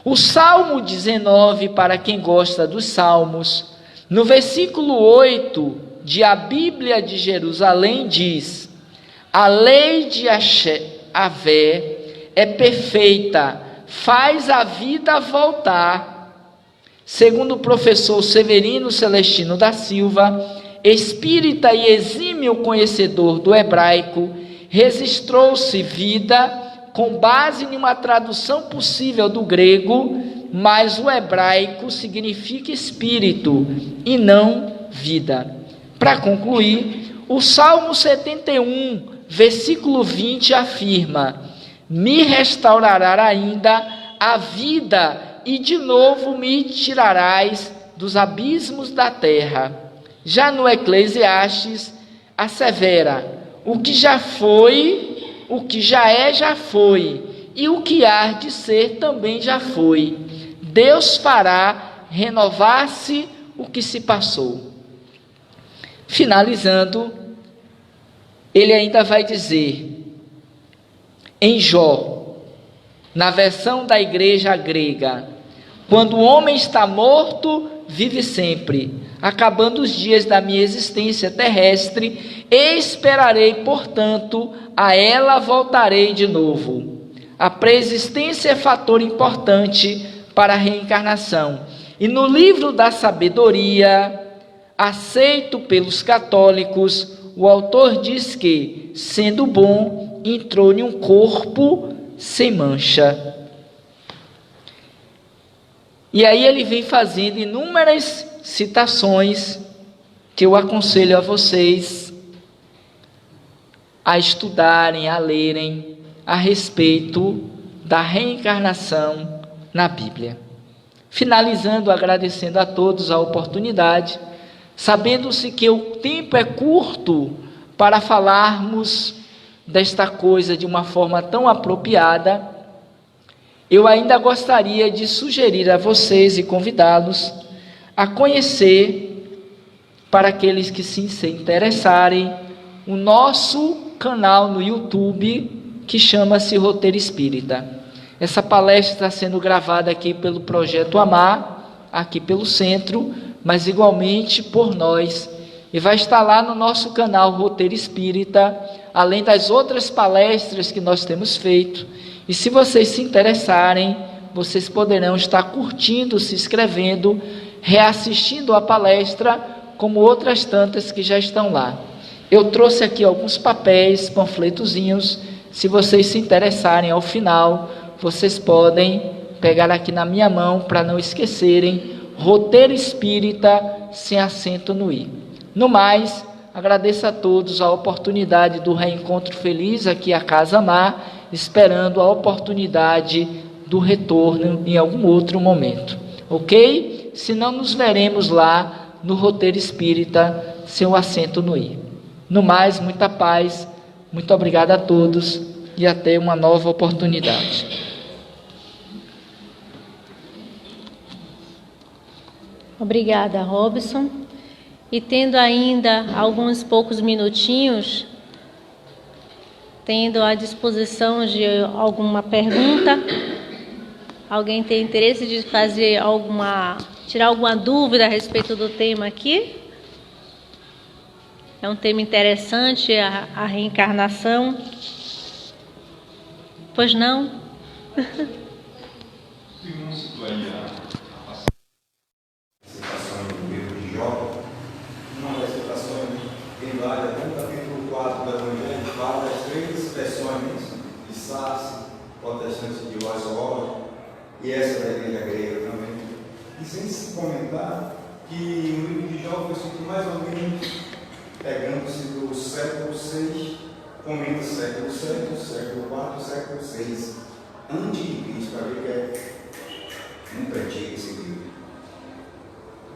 O Salmo 19, para quem gosta dos Salmos, no versículo 8 de A Bíblia de Jerusalém diz: a lei de Avé é perfeita, faz a vida voltar. Segundo o professor Severino Celestino da Silva, espírita e exímio conhecedor do hebraico, registrou-se vida com base em uma tradução possível do grego, mas o hebraico significa espírito e não vida. Para concluir, o Salmo 71, versículo 20 afirma: me restaurará ainda a vida e de novo me tirarás dos abismos da terra. Já no Eclesiastes, assevera: o que já foi, o que já é, já foi, e o que há de ser também já foi. Deus fará renovar-se o que se passou. Finalizando, ele ainda vai dizer, em Jó, na versão da igreja grega: quando o homem está morto, vive sempre. Acabando os dias da minha existência terrestre, esperarei, portanto, a ela voltarei de novo. A preexistência é fator importante para a reencarnação. E no livro da sabedoria, aceito pelos católicos, o autor diz que, sendo bom, entrou em um corpo sem mancha. E aí ele vem fazendo inúmeras citações que eu aconselho a vocês a estudarem, a lerem a respeito da reencarnação na Bíblia. Finalizando, agradecendo a todos a oportunidade, sabendo-se que o tempo é curto para falarmos desta coisa de uma forma tão apropriada, eu ainda gostaria de sugerir a vocês e convidá-los a conhecer, para aqueles que se interessarem, o nosso canal no YouTube, que chama-se Roteiro Espírita. Essa palestra está sendo gravada aqui pelo Projeto Amar, aqui pelo centro, mas igualmente por nós, e vai estar lá no nosso canal Roteiro Espírita, além das outras palestras que nós temos feito. E se vocês se interessarem, vocês poderão estar curtindo, se inscrevendo, reassistindo a palestra, como outras tantas que já estão lá. Eu trouxe aqui alguns papéis, panfletozinhos. Se vocês se interessarem, ao final, vocês podem pegar aqui na minha mão, para não esquecerem, Roteiro Espírita, sem acento no i. No mais, agradeço a todos a oportunidade do reencontro feliz aqui à Casa Mar, esperando a oportunidade do retorno em algum outro momento. Ok? Se não, nos veremos lá no Roteiro Espírita, seu assento no ir. No mais, muita paz, muito obrigado a todos e até uma nova oportunidade. Obrigada, Robson. E tendo ainda alguns poucos minutinhos, tendo à disposição de alguma pergunta, alguém tem interesse de tirar alguma dúvida a respeito do tema aqui? É um tema interessante, a reencarnação. Pois não? Citação do livro de Jó, uma das citações em Lália, no capítulo 4 da Evangelho, fala das três versões de Sassi, protestante de Vazor, e essa da igreja grega também. E sem se comentar que o livro de Jó foi escrito mais ou menos pegando-se do século VI, comenta século VII, século IV, século VI, antes de Cristo, para ver que é muito antigo esse livro.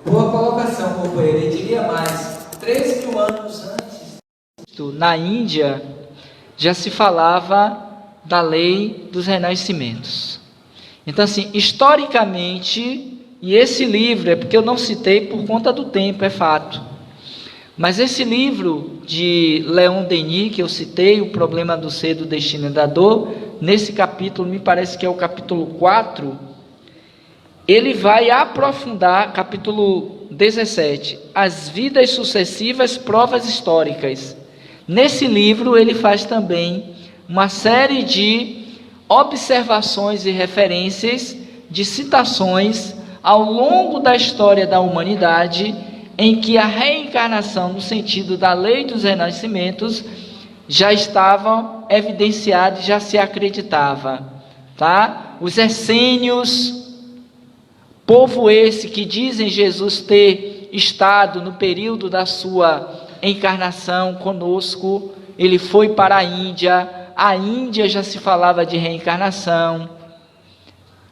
Boa colocação, companheiro. Eu diria mais, 3.000 anos antes. Na Índia, já se falava da lei dos renascimentos. Então, assim, historicamente, e esse livro, é porque eu não citei por conta do tempo, é fato. Mas esse livro de Leon Denis, que eu citei, O Problema do Ser, do Destino e da Dor, nesse capítulo, me parece que é o capítulo 4, ele vai aprofundar, capítulo 17, as vidas sucessivas, provas históricas. Nesse livro, ele faz também uma série de observações e referências, de citações ao longo da história da humanidade, em que a reencarnação, no sentido da lei dos renascimentos, já estava evidenciada e já se acreditava, tá? Os essênios, povo esse que dizem Jesus ter estado no período da sua encarnação conosco, ele foi para a Índia já se falava de reencarnação,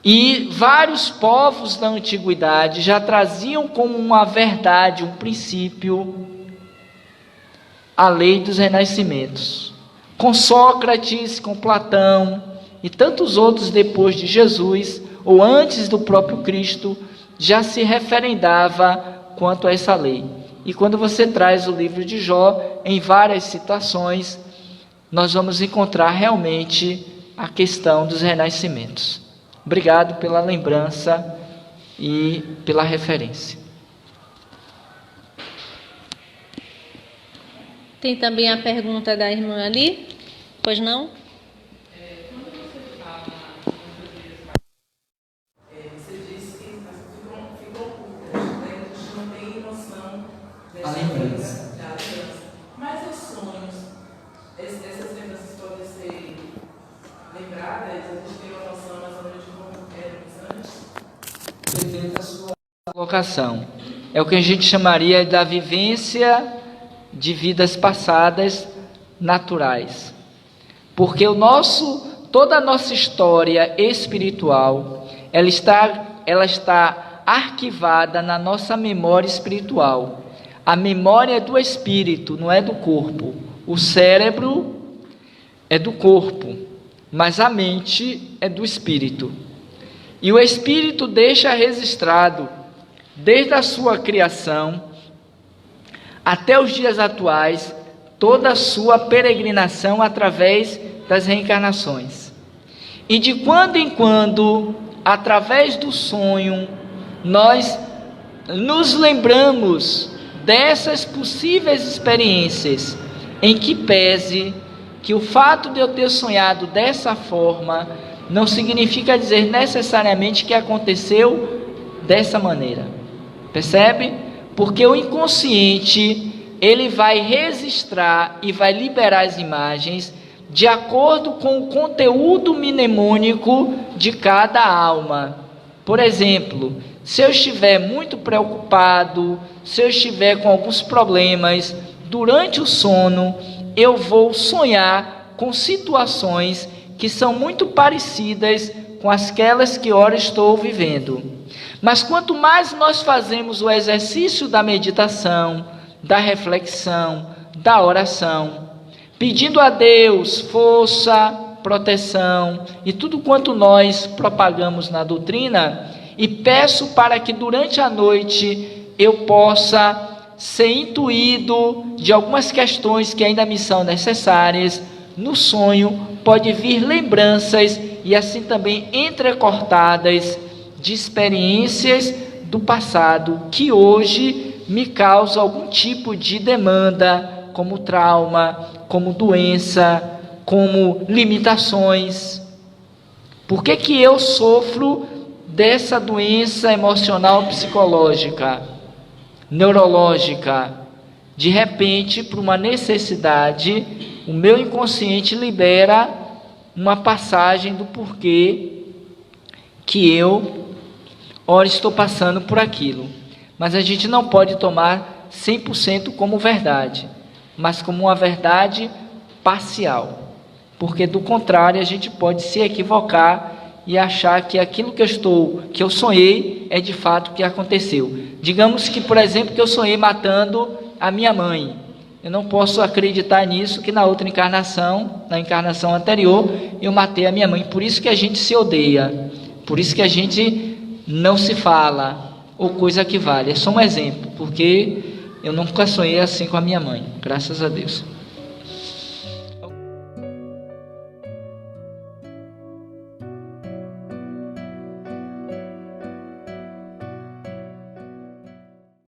e vários povos da antiguidade já traziam como uma verdade, um princípio, a lei dos renascimentos. Com Sócrates, com Platão e tantos outros depois de Jesus, ou antes do próprio Cristo, já se referendava quanto a essa lei. E quando você traz o livro de Jó, em várias citações, nós vamos encontrar realmente a questão dos renascimentos. Obrigado pela lembrança e pela referência. Tem também a pergunta da irmã ali, pois não? Você disse que ficou ocultas, né? A gente não tem noção A lembrança. da lembrança. Mas os sonhos, essas lembranças podem ser lembradas, a gente tem uma noção mais ou menos de como éramos antes? Perfeita a sua Colocação. É o que a gente chamaria da vivência de vidas passadas naturais. Porque toda a nossa história espiritual, ela está arquivada na nossa memória espiritual. A memória é do espírito, não é do corpo. O cérebro é do corpo, mas a mente é do espírito. E o espírito deixa registrado, desde a sua criação até os dias atuais, toda a sua peregrinação através das reencarnações. E de quando em quando, através do sonho, nós nos lembramos dessas possíveis experiências, em que pese que o fato de eu ter sonhado dessa forma não significa dizer necessariamente que aconteceu dessa maneira. Percebe? Porque o inconsciente, ele vai registrar e vai liberar as imagens de acordo com o conteúdo mnemônico de cada alma. Por exemplo, se eu estiver muito preocupado, se eu estiver com alguns problemas, durante o sono, eu vou sonhar com situações que são muito parecidas com aquelas que ora estou vivendo. Mas quanto mais nós fazemos o exercício da meditação, da reflexão, da oração, pedindo a Deus força, proteção e tudo quanto nós propagamos na doutrina, e peço para que durante a noite eu possa ser intuído de algumas questões que ainda me são necessárias. No sonho pode vir lembranças e assim também entrecortadas de experiências do passado que hoje me causam algum tipo de demanda, como trauma, como doença, como limitações. Por que eu sofro dessa doença emocional, psicológica, neurológica? De repente, por uma necessidade, o meu inconsciente libera uma passagem do porquê que eu, ora, estou passando por aquilo. Mas a gente não pode tomar 100% como verdade, mas como uma verdade parcial, porque do contrário a gente pode se equivocar e achar que aquilo que eu sonhei é de fato o que aconteceu. Digamos que, por exemplo, que eu sonhei matando a minha mãe. Eu não posso acreditar nisso, que na outra encarnação, na encarnação anterior, eu matei a minha mãe. Por isso que a gente se odeia, por isso que a gente não se fala, ou coisa que vale. É só um exemplo, porque eu nunca sonhei assim com a minha mãe, graças a Deus.